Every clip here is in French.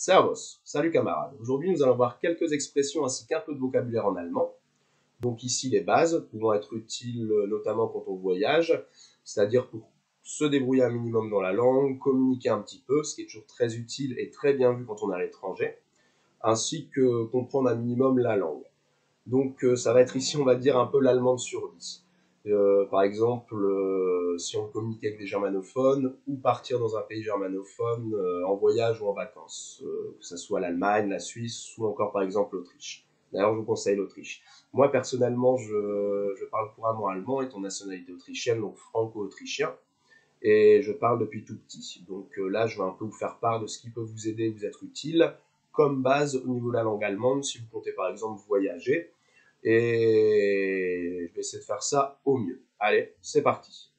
Servus, salut camarades. Aujourd'hui, nous allons voir quelques expressions ainsi qu'un peu de vocabulaire en allemand. Donc ici, les bases pouvant être utiles notamment quand on voyage, c'est-à-dire pour se débrouiller un minimum dans la langue, communiquer un petit peu, ce qui est toujours très utile et très bien vu quand on est à l'étranger, ainsi que comprendre un minimum la langue. Donc ça va être ici, on va dire, un peu l'allemand de survie. Par exemple, si on communique avec des germanophones, ou partir dans un pays germanophone en voyage ou en vacances, que ce soit l'Allemagne, la Suisse ou encore par exemple l'Autriche. D'ailleurs, je vous conseille l'Autriche. Moi, personnellement, je parle couramment allemand, étant de nationalité autrichienne, donc franco-autrichien, et je parle depuis tout petit. Donc là, je vais un peu vous faire part de ce qui peut vous aider, vous être utile, comme base au niveau de la langue allemande, si vous comptez par exemple voyager. Et je vais essayer de faire ça au mieux. Allez, c'est parti.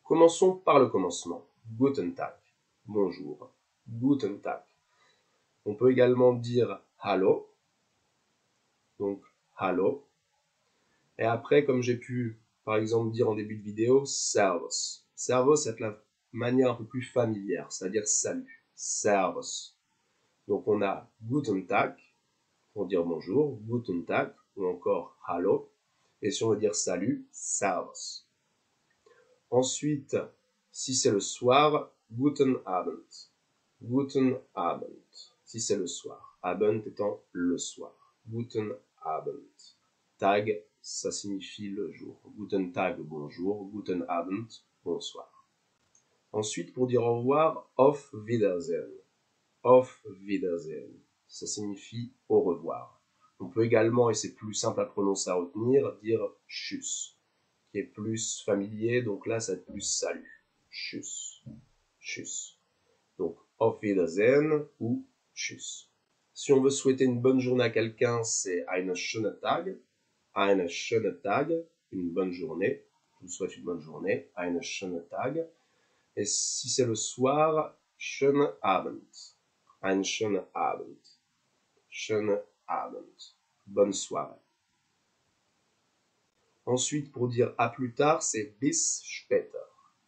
Commençons par le commencement. Guten Tag. Bonjour. Guten Tag. On peut également dire hallo. Donc, hallo. Et après, comme j'ai pu, par exemple, dire en début de vidéo, servus. Servus, c'est la manière un peu plus familière, c'est-à-dire salut. Servus. Donc, on a Guten Tag pour dire bonjour, Guten Tag, ou encore hallo. Et si on veut dire salut, servus. Ensuite, si c'est le soir, Guten Abend. Guten Abend. Si c'est le soir. Abend étant le soir. Guten Abend. Tag, ça signifie le jour. Guten Tag, bonjour. Guten Abend, bonsoir. Ensuite, pour dire au revoir, Auf Wiedersehen. Auf Wiedersehen. Ça signifie au revoir. On peut également, et c'est plus simple à prononcer, à retenir, dire Tschüss, qui est plus familier, donc là, ça va être plus salut. Tschüss. Tschüss. Donc, Auf Wiedersehen ou Tschüss. Si on veut souhaiter une bonne journée à quelqu'un, c'est eine schöne Tag. Eine schöne Tag, une bonne journée. Je vous souhaite une bonne journée. Eine schöne Tag. Et si c'est le soir, schönen Abend. Einen schönen Abend. Schönen Abend. Bonne soirée. Ensuite, pour dire à plus tard, c'est bis später.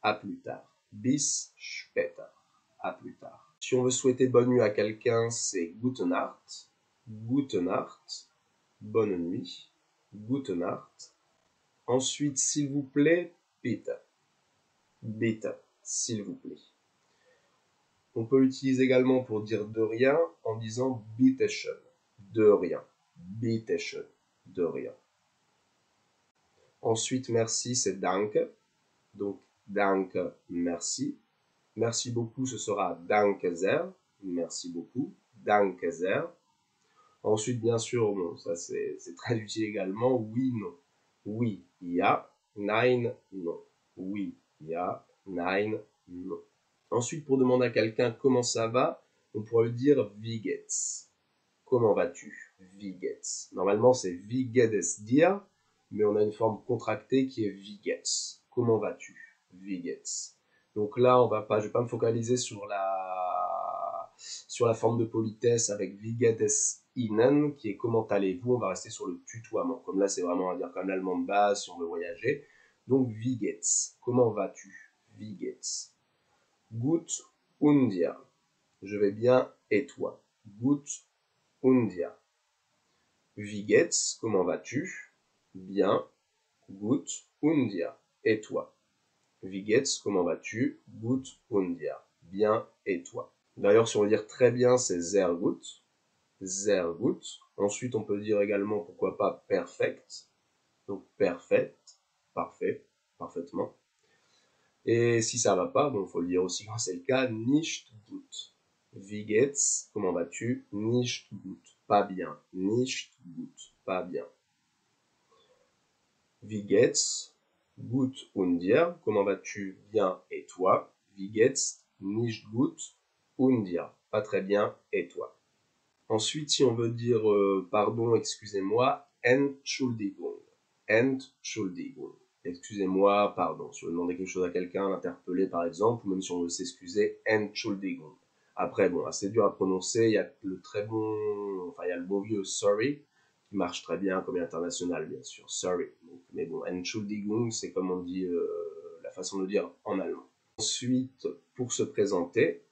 À plus tard. Bis später. À plus tard. Si on veut souhaiter bonne nuit à quelqu'un, c'est Gute Nacht. Gute Nacht. Bonne nuit. Gute Nacht. Ensuite, s'il vous plaît, bitte. Bitte. S'il vous plaît. On peut l'utiliser également pour dire de rien en disant bitte schön. De rien. Bitte schön. De rien. Ensuite, merci, c'est danke. Donc, danke, merci. Merci beaucoup, ce sera danke sehr. Merci beaucoup. Danke sehr. Ensuite, bien sûr, bon, ça c'est très utile également. Oui, non. Oui, ja. Nein, non. Oui, ja. Nein, non. Ensuite, pour demander à quelqu'un comment ça va, on pourrait lui dire wie geht's. Comment vas-tu? Wie geht's. Normalement, c'est wie geht es dir, mais on a une forme contractée qui est wie geht's. Comment vas-tu? Wie geht's. Donc là, je vais pas me focaliser sur la forme de politesse avec wie geht es Ihnen, qui est comment allez-vous. On va rester sur le tutoiement. Comme là, c'est vraiment, on va dire, comme l'allemand de base si on veut voyager. Donc, wie geht's. Comment vas-tu? Wie geht's. Gut und dir. Je vais bien et toi. Gut und dir. Wie geht's? Comment vas-tu? Bien. Gut und dir. Et toi. Wie geht's? Comment vas-tu? Gut und dir. Bien et toi. D'ailleurs, si on veut dire très bien, c'est sehr gut. Sehr gut. Ensuite, on peut dire également, pourquoi pas, perfect. Donc, perfect. Parfait. Parfaitement. Et si ça va pas, bon, faut le dire aussi quand c'est le cas, nicht gut. Wie geht's? Comment vas-tu? Nicht gut. Pas bien. Nicht gut. Pas bien. Wie geht's? Gut und dir. Comment vas-tu? Bien et toi. Wie geht's? Nicht gut und dir. Pas très bien et toi. Ensuite, si on veut dire pardon, excusez-moi, Entschuldigung. Entschuldigung. Excusez-moi, pardon. Si on veut demander quelque chose à quelqu'un, l'interpeller par exemple, ou même si on veut s'excuser, Entschuldigung. Après, bon, assez dur à prononcer, il y a le très bon, enfin, il y a le bon vieux sorry, qui marche très bien comme international, bien sûr, sorry. Donc, mais bon, Entschuldigung, c'est comme on dit, la façon de dire en allemand. Ensuite, pour se présenter,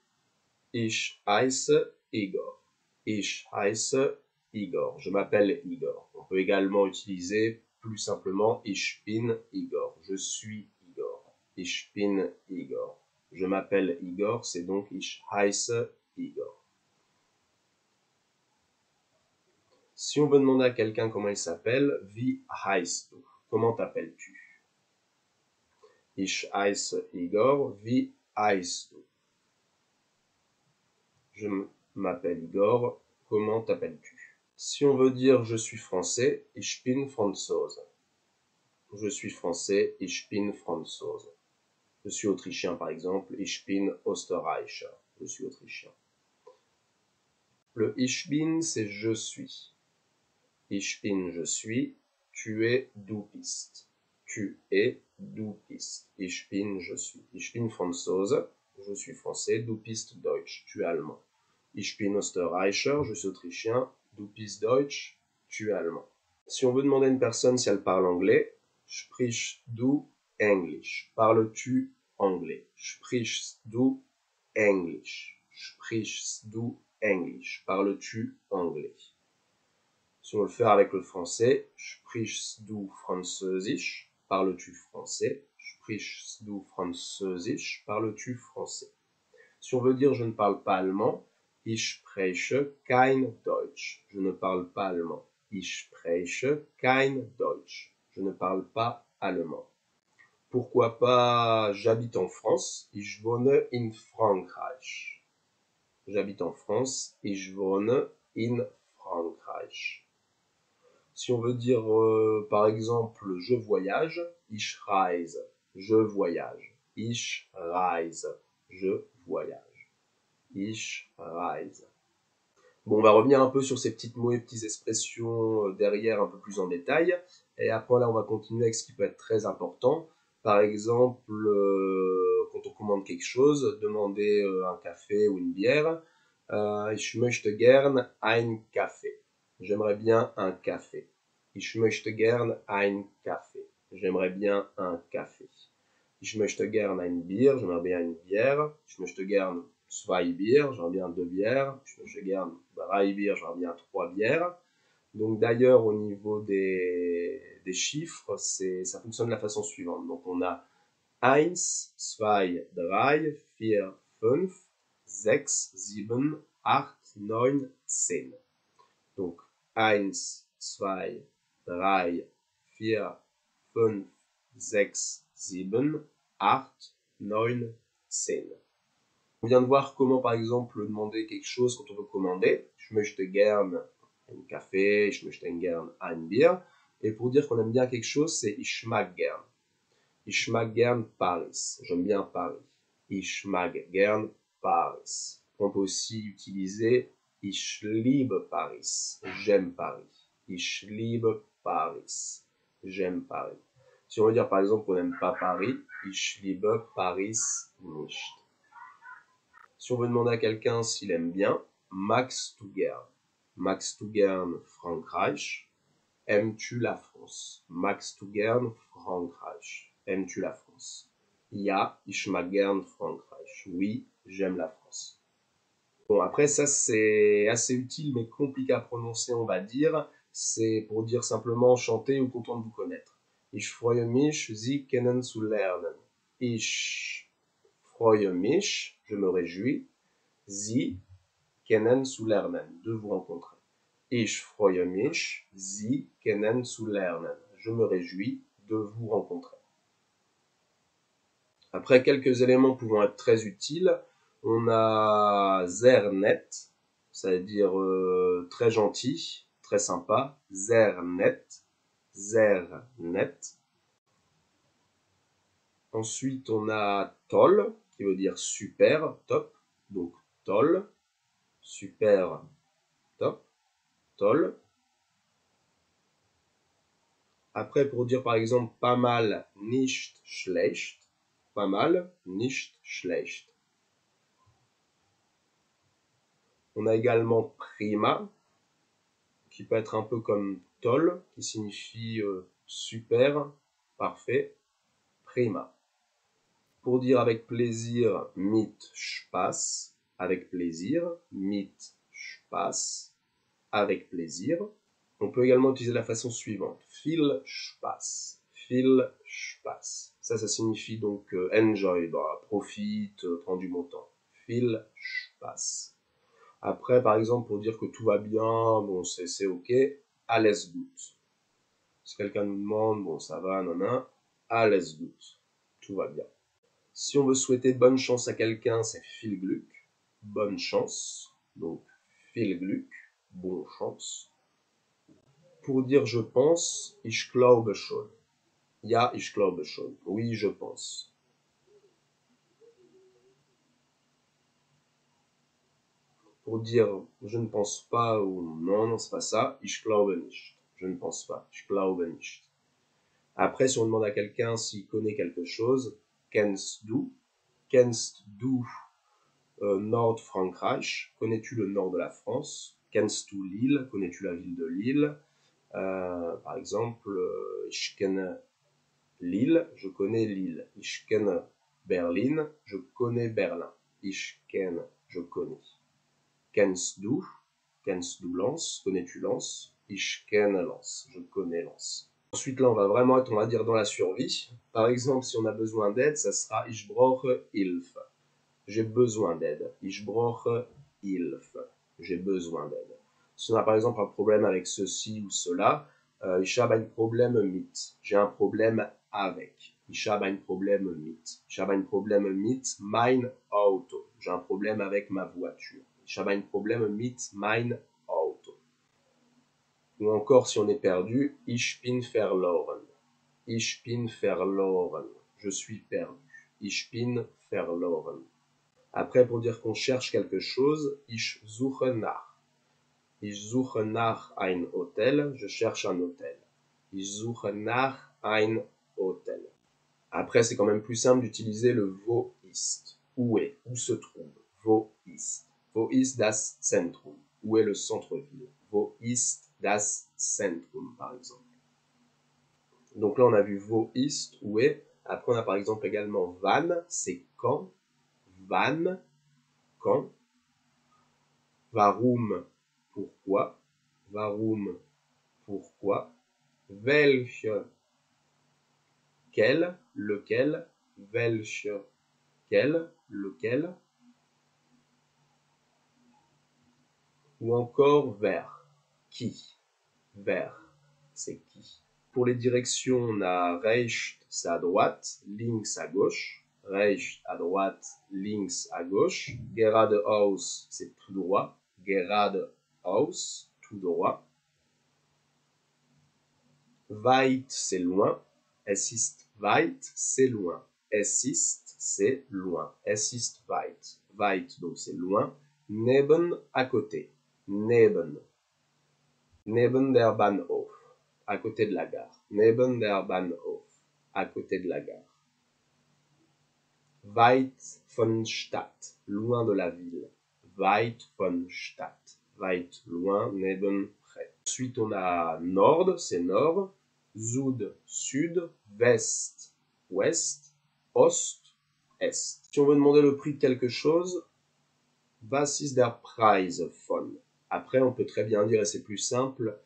ich heiße Igor. Ich heiße Igor. Je m'appelle Igor. On peut également utiliser plus simplement Ich bin Igor. Je suis Igor. Ich bin Igor. Je m'appelle Igor, c'est donc Ich heiße Igor. Si on veut demander à quelqu'un comment il s'appelle, wie heißt du? Comment t'appelles-tu? Ich heiße Igor, wie heißt du? Je m'appelle Igor, comment t'appelles-tu? Si on veut dire je suis français, ich bin Franzose. Je suis français, ich bin Franzose. Je suis autrichien par exemple, ich bin Österreicher. Je suis autrichien. Le ich bin, c'est je suis. Ich bin, je suis. Tu es, du bist. Tu es, du bist. Ich bin, je suis. Ich bin Franzose. Je suis français. Du bist Deutsch. Tu es allemand. Ich bin Österreicher. Je suis autrichien. Du bist Deutsch. Tu es allemand. Si on veut demander à une personne si elle parle anglais, sprichst du Englisch? Parles-tu anglais? Sprichst du Englisch? Sprichst du Englisch? Parles-tu anglais? Si on veut le faire avec le français, sprichst du Französisch? Parles-tu français? Sprichst du Französisch? Parles-tu français? Si on veut dire je ne parle pas allemand, ich spreche kein Deutsch. Je ne parle pas allemand. Ich spreche kein Deutsch. Je ne parle pas allemand. Pourquoi pas j'habite en France? Ich wohne in Frankreich. J'habite en France. Ich wohne in Frankreich. Si on veut dire, par exemple, je voyage, ich reise, je voyage, ich reise, je voyage, ich reise. Bon, on va revenir un peu sur ces petites mots et petites expressions derrière un peu plus en détail. Et après, là, on va continuer avec ce qui peut être très important. Par exemple, quand on commande quelque chose, demander un café ou une bière. Ich möchte gern ein Kaffee. J'aimerais bien un café. Ich möchte gern ein Kaffee. J'aimerais bien un café. Ich möchte gern ein Bier. J'aimerais bien une bière. Ich möchte gern zwei Bier. J'aimerais bien deux bières. Ich möchte gern drei Bier. J'aimerais bien trois bières. Donc d'ailleurs, au niveau des chiffres, ça fonctionne de la façon suivante. Donc on a 1, 2, 3, 4, 5, 6, 7, 8, 9, 10. Donc 1, 2, 3, 4, 5, 6, 7, 8, 9, 10. On vient de voir comment, par exemple, demander quelque chose quand on veut commander. Ich möchte gern ein Kaffee, ich möchte gern ein Bier. Et pour dire qu'on aime bien quelque chose, c'est ich mag gern. Ich mag gern Paris. J'aime bien Paris. Ich mag gern Paris. On peut aussi utiliser ich liebe Paris. J'aime Paris. Ich liebe Paris. J'aime Paris. Si on veut dire par exemple qu'on n'aime pas Paris, ich liebe Paris nicht. Si on veut demander à quelqu'un s'il aime bien, magst du gern? Magst du gern Frankreich? Aimes-tu la France? Magst du gern Frankreich? Aimes-tu la France? Ja, ich mag gern Frankreich. Oui, j'aime la France. Bon, après ça c'est assez utile mais compliqué à prononcer on va dire. C'est pour dire simplement chanter ou content de vous connaître. Ich freue mich, Sie kennenzulernen. Ich freue mich, je me réjouis. Sie kennenzulernen, de vous rencontrer. Ich freue mich, Sie kennenzulernen. Je me réjouis de vous rencontrer. Après, quelques éléments pouvant être très utiles. On a sehr nett, c'est-à-dire très gentil, très sympa. Sehr nett, sehr nett. Ensuite, on a toll, qui veut dire super, top. Donc, toll, super, top, toll. Après, pour dire par exemple pas mal, nicht schlecht. Pas mal, nicht schlecht. On a également prima, qui peut être un peu comme toll, qui signifie super, parfait. Prima. Pour dire avec plaisir, mit Spaß, avec plaisir. Mit Spaß, avec plaisir. On peut également utiliser la façon suivante, viel Spaß, viel Spaß. Ça signifie donc enjoy, profite, prends du bon temps. Viel Spaß. Après, par exemple, pour dire que tout va bien, bon, c'est ok, alles gut. Si quelqu'un nous demande, bon, ça va, nanan, alles gut. Tout va bien. Si on veut souhaiter bonne chance à quelqu'un, c'est viel Glück, bonne chance. Donc, viel Glück, bonne chance. Pour dire je pense, ich glaube schon. Ja, ich glaube schon. Oui, je pense. Pour dire je ne pense pas ou non, c'est pas ça, ich glaube nicht. Je ne pense pas, ich glaube nicht. Après, si on demande à quelqu'un s'il connaît quelque chose, kennst du Nord-Frankreich, connais-tu le nord de la France? Kennst du Lille, connais-tu la ville de Lille? Par exemple, ich kenne Lille, je connais Lille. Ich kenne Berlin, je connais Berlin. Ich kenne, je connais. Kennst du Lens, connais-tu Lens? Ich kenne Lens, je connais Lens. Ensuite, là, on va vraiment être, on va dire, dans la survie. Par exemple, si on a besoin d'aide, ça sera ich brauche Hilfe. J'ai besoin d'aide. Ich brauche Hilfe. J'ai besoin d'aide. Si on a par exemple un problème avec ceci ou cela, ich habe ein Problem mit. J'ai un problème avec. Ich habe ein Problem mit. Ich habe ein Problem mit mein Auto. J'ai un problème avec ma voiture. Ich habe ein Problem mit mein Auto. Ou encore, si on est perdu, ich bin verloren. Ich bin verloren. Je suis perdu. Ich bin verloren. Après, pour dire qu'on cherche quelque chose, ich suche nach. Ich suche nach ein Hotel. Je cherche un hôtel. Ich suche nach ein Hotel. Après, c'est quand même plus simple d'utiliser le wo ist. Où est, où se trouve. Wo ist. Wo ist das Zentrum. Où est le centre-ville. Wo ist das Zentrum, par exemple. Donc là, on a vu wo ist, où est. Après, on a par exemple également wann, c'est quand. Wann, quand. Warum, pourquoi. Warum, pourquoi. Welche, quel, lequel. Welche, quel, lequel. Ou encore vers, qui. Vers, c'est qui. Pour les directions, on a rechts, c'est à droite, links à gauche. Rechts à droite, links à gauche. Geradeaus, c'est tout droit. Geradeaus, tout droit. Weit, c'est loin. Es ist weit, c'est loin. Es ist, c'est loin. Es ist weit. Weit, donc c'est loin. Neben, à côté. Neben. Neben der Bahnhof. À côté de la gare. Neben der Bahnhof. À côté de la gare. Weit von Stadt. Loin de la ville. Weit von Stadt. Weit, loin, neben, près. Ensuite, on a Nord, c'est nord. Süd, sud. West, ouest. Ost, est. Si on veut demander le prix de quelque chose, was ist der Preis von? Après, on peut très bien dire, et c'est plus simple,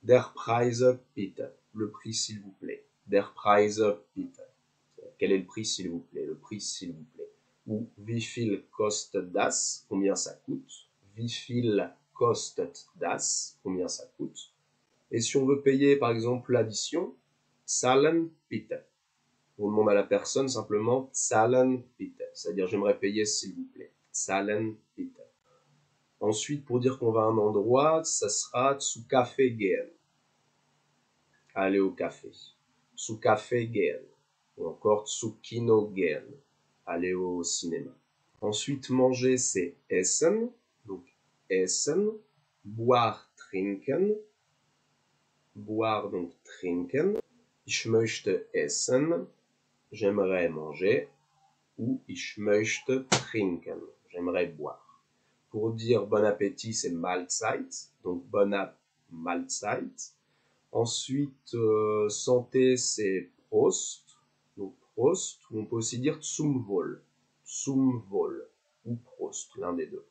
der Preis bitte. Le prix, s'il vous plaît. Der Preis bitte. Quel est le prix, s'il vous plaît? Le prix, s'il vous plaît. Ou wie viel kostet das? Combien ça coûte? Wie viel kostet das? Combien ça coûte? Et si on veut payer, par exemple, l'addition, zahlen bitte. On demande à la personne simplement zahlen bitte. C'est-à-dire, j'aimerais payer, s'il vous plaît. Zahlen bitte. Ensuite, pour dire qu'on va à un endroit, ça sera zu Kaffee gehen. Aller au café. Zu Kaffee gehen. Ou encore zu Kino gehen. Aller au cinéma. Ensuite, manger, c'est essen. Donc, essen. Boire, trinken. Boire, donc trinken. Ich möchte essen. J'aimerais manger. Ou ich möchte trinken. J'aimerais boire. Pour dire bon appétit, c'est Mahlzeit. Donc, Mahlzeit. Ensuite, santé, c'est Prost. Donc, Prost. Ou on peut aussi dire Zum Wohl. Zum Wohl. Ou Prost, l'un des deux.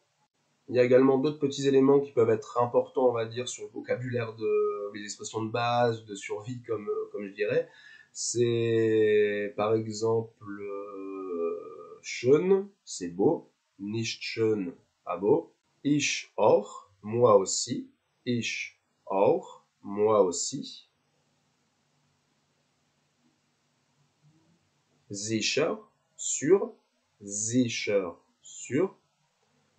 Il y a également d'autres petits éléments qui peuvent être importants, on va dire, sur le vocabulaire des expressions de base, de survie, comme je dirais. C'est par exemple schön, c'est beau, nicht schön, pas beau, ich auch, moi aussi, ich auch, moi aussi, sicher, sûr, sicher, sûr.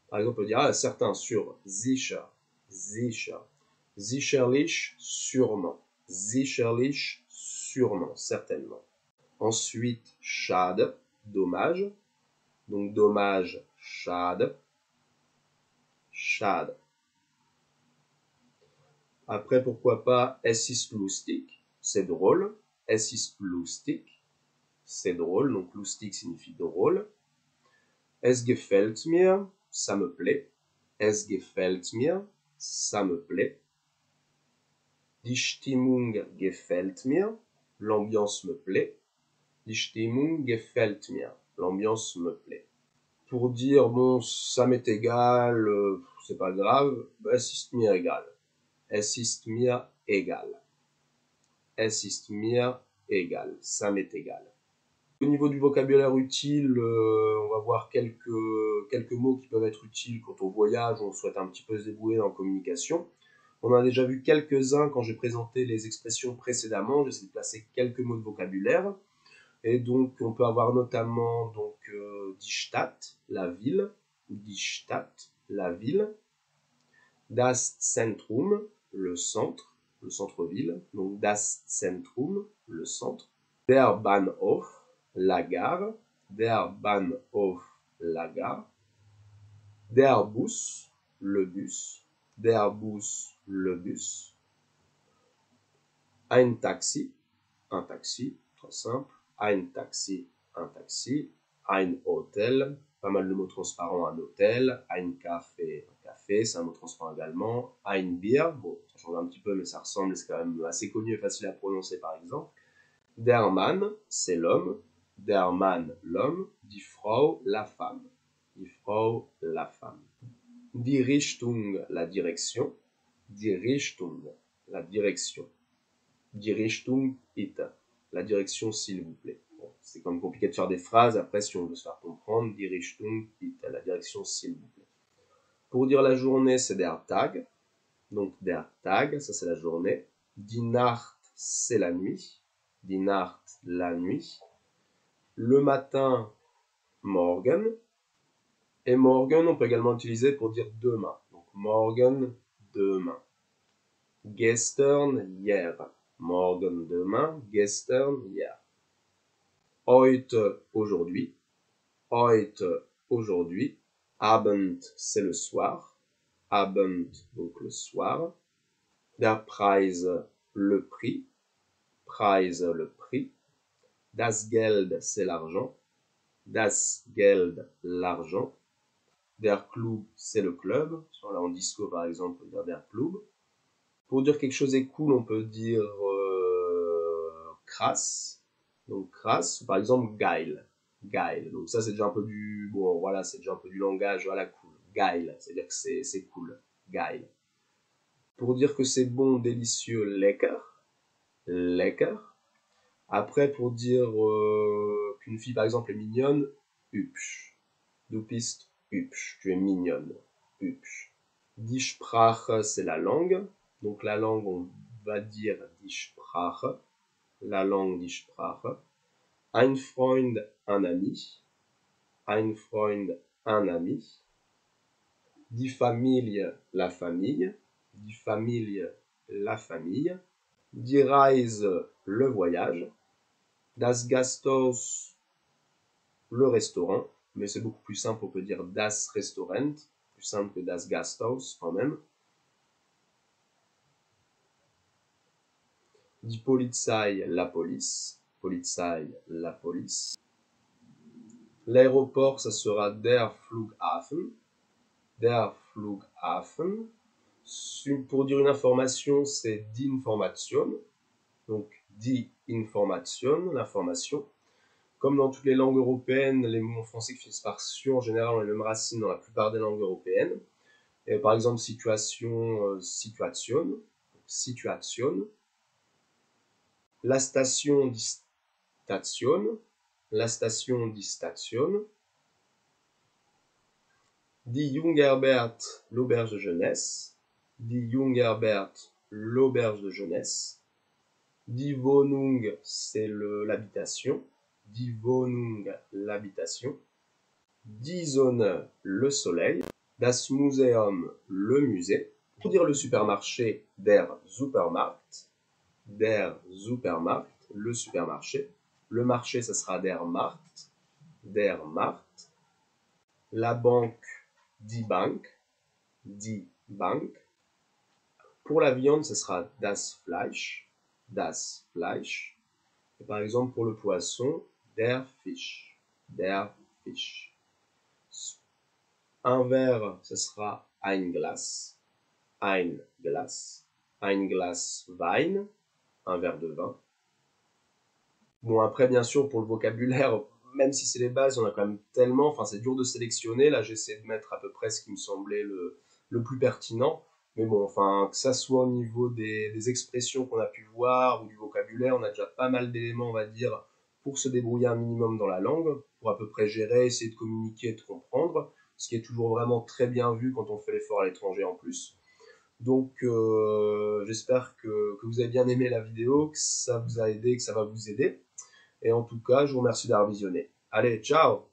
Par exemple, on peut dire certain, sûr, sicher, sicher. Sicherlich, sûrement. Sicherlich, sûrement, certainement. Ensuite, schade, dommage. Donc, dommage, schade. Schade. Après, pourquoi pas, es ist lustig, c'est drôle. Es ist lustig, c'est drôle. Donc, lustig signifie drôle. Es gefällt mir, ça me plaît. Es gefällt mir, ça me plaît. Die Stimmung gefällt mir, l'ambiance me plaît. Die Stimmung gefällt mir, l'ambiance me plaît. Pour dire, bon, ça m'est égal, c'est pas grave, es ist mir egal. Es ist mir egal. Es ist mir egal, ça m'est égal. Au niveau du vocabulaire utile, on va voir quelques mots qui peuvent être utiles quand on voyage ou on souhaite un petit peu se débrouiller dans la communication. On a déjà vu quelques-uns quand j'ai présenté les expressions précédemment. J'essaie de placer quelques mots de vocabulaire. Et donc, on peut avoir notamment donc, die Stadt, la ville, ou die Stadt, la ville. Das Zentrum, le centre-ville. Donc, das Zentrum, le centre. Der Bahnhof, la gare. Der Bahnhof, la gare. Der Bus, le bus. Der Bus, le bus. Un taxi, très simple. Un taxi, un taxi. Ein Hotel, pas mal de mots transparents, un hôtel. Un café, c'est un mot transparent également. Ein Bier, bon, ça change un petit peu, mais ça ressemble, c'est quand même assez connu et facile à prononcer par exemple. Der Mann, c'est l'homme. Der Mann, l'homme. Die Frau, la femme. Die Frau, la femme. Die Richtung, la direction. Die Richtung, la direction. Die Richtung bitte. La direction, s'il vous plaît. Bon, c'est quand même compliqué de faire des phrases. Après, si on veut se faire comprendre, die Richtung bitte. La direction, s'il vous plaît. Pour dire la journée, c'est der Tag. Donc, der Tag, ça c'est la journée. Die Nacht, c'est la nuit. Die Nacht, la nuit. Le matin, morgen. Et morgen, on peut également l'utiliser pour dire demain. Donc, morgen, demain. Gestern, hier. Morgen, demain. Gestern, hier. Heute, aujourd'hui. Heute, aujourd'hui. Abend, c'est le soir. Abend, donc le soir. Der Preis, le prix. Preis, le prix. Das Geld, c'est l'argent. Das Geld, l'argent. Der Club, c'est le club. Là, en disco, par exemple, on peut dire der Club. Pour dire quelque chose est cool, on peut dire krass. Donc krass, par exemple geil. Geil. Donc ça, c'est déjà un peu du bon, voilà, c'est déjà un peu du langage, voilà, cool. Geil, c'est-à-dire que c'est cool. Geil. Pour dire que c'est bon, délicieux, lecker. Lecker. Après, pour dire qu'une fille, par exemple, est mignonne, hübsch. Du bist hübsch. Tu es mignonne. Hübsch. Die Sprache, c'est la langue. Donc la langue, on va dire die Sprache. La langue, die Sprache. Ein Freund, un ami. Ein Freund, un ami. Die Familie, la famille. Die Familie, la famille. Die Reise, le voyage. Das Gasthaus, le restaurant. Mais c'est beaucoup plus simple, on peut dire das Restaurant. Plus simple que das Gasthaus quand même. Die Polizei, la police. Polizei, la police. L'aéroport, ça sera der Flughafen. Der Flughafen. Pour dire une information, c'est die Information. Donc, die Information, l'information. Comme dans toutes les langues européennes, les mots français qui finissent par sion, en général, ont les mêmes racines dans la plupart des langues européennes. Et par exemple, situation, situation. La station di station. La station di station. Die Jungerbert, l'auberge de jeunesse. Die Jungerbert, l'auberge de jeunesse. Die Wohnung, c'est l'habitation. Die Wohnung, l'habitation. Die Sonne, le soleil. Das Museum, le musée. Pour dire le supermarché, der Supermarkt. Der Supermarkt, le supermarché. Le marché, ça sera der Markt. Der Markt. La banque, die Bank. Die Bank. Pour la viande, ce sera das Fleisch. Das Fleisch. Et par exemple, pour le poisson, der Fisch. Der Fisch. Un verre, ce sera ein Glas. Ein Glas. Ein Glas Wein. Un verre de vin. Bon, après, bien sûr, pour le vocabulaire, même si c'est les bases, on a quand même tellement, enfin, c'est dur de sélectionner. Là, j'essaie de mettre à peu près ce qui me semblait le plus pertinent. Mais bon, enfin, que ça soit au niveau des expressions qu'on a pu voir ou du vocabulaire, on a déjà pas mal d'éléments, on va dire, pour se débrouiller un minimum dans la langue, pour à peu près gérer, essayer de communiquer et de comprendre, ce qui est toujours vraiment très bien vu quand on fait l'effort à l'étranger en plus. Donc, j'espère que vous avez bien aimé la vidéo, que ça vous a aidé, que ça va vous aider. Et en tout cas, je vous remercie d'avoir visionné. Allez, ciao!